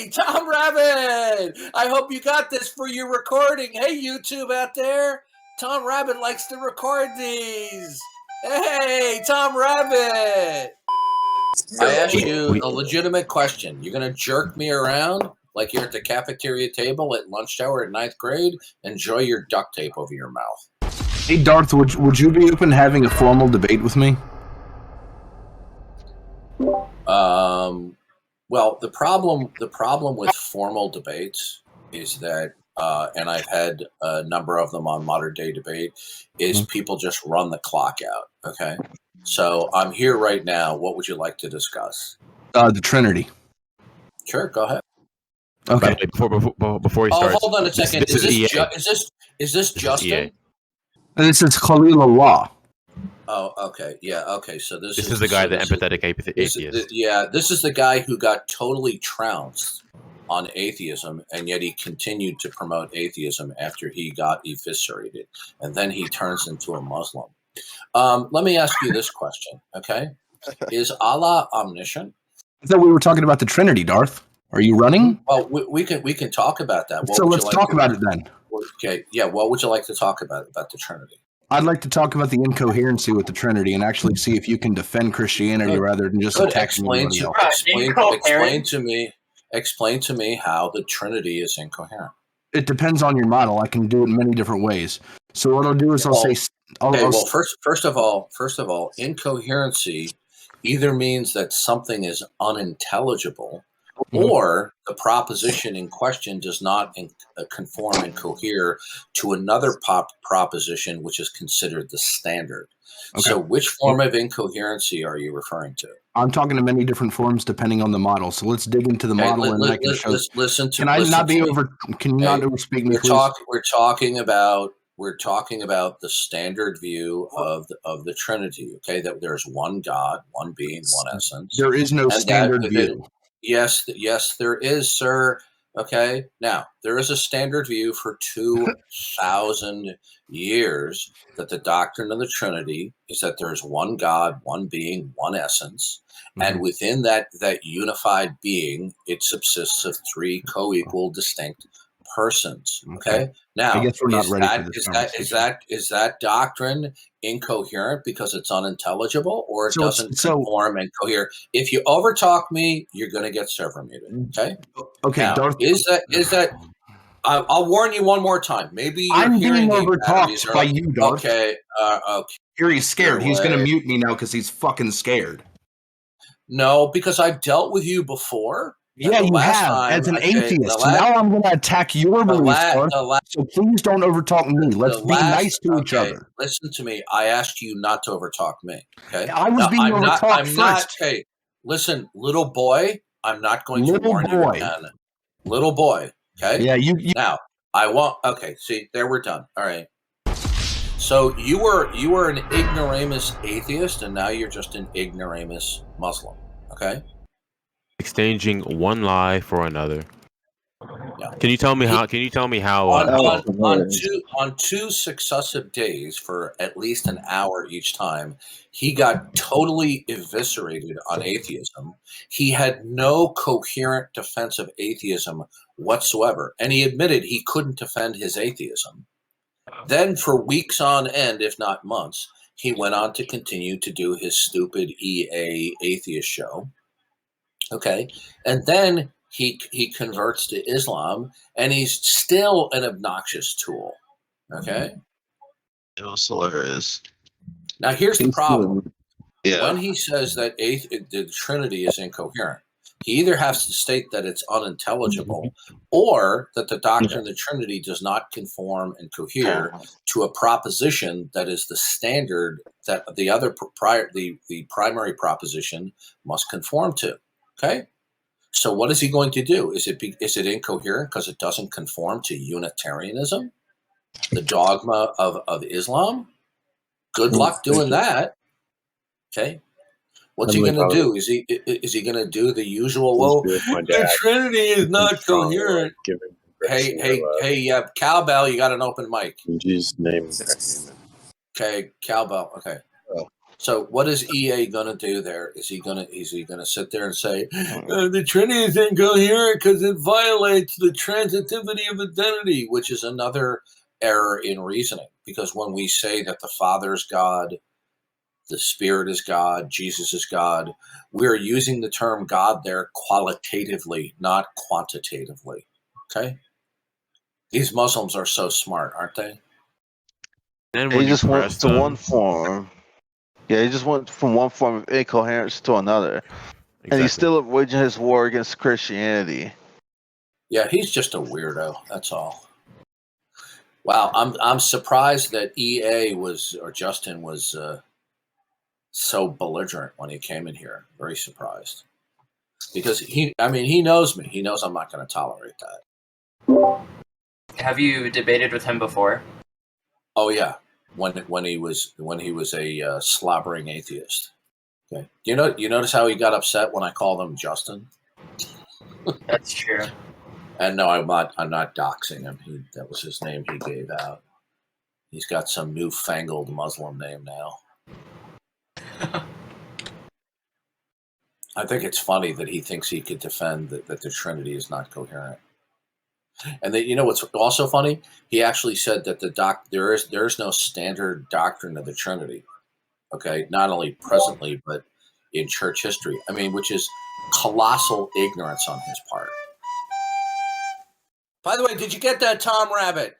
Hey, Tom Rabbit! I hope you got this for your recording. Hey, YouTube out there. Tom Rabbit likes to record these. Hey, Tom Rabbit! I asked you a legitimate question. You're going to jerk me around like you're at the cafeteria table at lunch hour in 9th grade? Enjoy your duct tape over your mouth. Hey, Darth, would you be open to having a formal debate with me? Well, the problem with formal debates is that, and I've had a number of them on Modern Day Debate, is people just run the clock out. Okay, so I'm here right now. What would you like to discuss? The Trinity. Sure, go ahead. Okay. Before he starts, hold on a second. Is this Justin? And this is Khalil Allah. Oh, okay. Yeah, okay. So this is the guy, the empathetic atheist. This is the guy who got totally trounced on atheism, and yet he continued to promote atheism after he got eviscerated, and then he turns into a Muslim. Let me ask you this question, okay? Is Allah omniscient? I thought we were talking about the Trinity, Darth. Are you running? Well, we can talk about that. So let's talk about it then. Okay. Yeah. What would you like to talk about the Trinity? I'd like to talk about the incoherency with the Trinity and actually see if you can defend Christianity rather than just attacking everybody else. Explain to me how the Trinity is incoherent. It depends on your model. I can do it in many different ways. So what I'll do is first of all, incoherency either means that something is unintelligible, or the proposition in question does not conform and cohere to another proposition, which is considered the standard. Okay. So which form of incoherency are you referring to? I'm talking to many different forms depending on the model. So let's dig into the model and I can show. Can you not overspeak me, please? We're talking about the standard view of the Trinity, okay? That there's one God, one being, one essence. There is no standard view. Yes, there is, sir. Okay. Now, there is a standard view for 2,000 years that the doctrine of the Trinity is that there's one God, one being, one essence. And within that unified being, it subsists of three co-equal distinct persons. Okay. Now, I guess we're not ready for this is that doctrine incoherent because it's unintelligible, or it doesn't conform and cohere? If you overtalk me, you're going to get server muted. Okay. Okay. Now, Darth, is that? I'll warn you one more time. Maybe I'm being overtalked by you, Darth. Okay. Okay. Here he's scared. He's going to mute me now because he's fucking scared. No, because I've dealt with you before. Yeah, you have, as an atheist. Now I'm going to attack your beliefs, so please don't overtalk me. Let's be nice to each other. Listen to me. I asked you not to overtalk me. Okay, I was being overtalked first. Okay, listen, little boy, I'm not going to warn you again. Little boy, okay? Yeah, Now, I won't. Okay, see, there we're done. All right. So you were an ignoramus atheist, and now you're just an ignoramus Muslim. Okay. Exchanging one lie for another. Yeah. Can you tell me how? On two successive days for at least an hour each time, he got totally eviscerated on atheism. He had no coherent defense of atheism whatsoever, and he admitted he couldn't defend his atheism. Then, for weeks on end, if not months, he went on to continue to do his stupid EA atheist show. Okay, and then he converts to Islam, and he's still an obnoxious tool. Okay, it was hilarious. Now here's the problem. Yeah. When he says that the Trinity is incoherent, he either has to state that it's unintelligible, or that the doctrine of the Trinity does not conform and cohere to a proposition that is the standard that the primary proposition must conform to. Okay, so what is he going to do? Is it incoherent because it doesn't conform to Unitarianism, the dogma of Islam? Good luck doing that. Okay, what's he going to do? Is he going to do the usual? Well, the Trinity is not coherent. Hey, Cowbell, you got an open mic. In Jesus' name. Okay, Cowbell. Okay. So what is EA going to do there? Is he going to sit there and say the Trinity is incoherent because it violates the transitivity of identity, which is another error in reasoning? Because when we say that the Father is God, the Spirit is God, Jesus is God, we're using the term God there qualitatively, not quantitatively. Okay? These Muslims are so smart, aren't they? And He just went to one form. Yeah, he just went from one form of incoherence to another. Exactly. And he's still waging his war against Christianity. Yeah, he's just a weirdo. That's all. Wow, I'm surprised that Justin was so belligerent when he came in here. Very surprised. Because he knows me. He knows I'm not going to tolerate that. Have you debated with him before? Oh yeah, when he was a slobbering atheist. Okay, you notice how he got upset when I called him Justin? That's true. And no, I'm not doxing him. That was his name he gave out. He's got some newfangled Muslim name now. I think it's funny that he thinks he could defend that the Trinity is not coherent. And then, what's also funny? He actually said that there is no standard doctrine of the Trinity. Okay, not only presently but in church history. I mean, which is colossal ignorance on his part. By the way, did you get that, Tom Rabbit?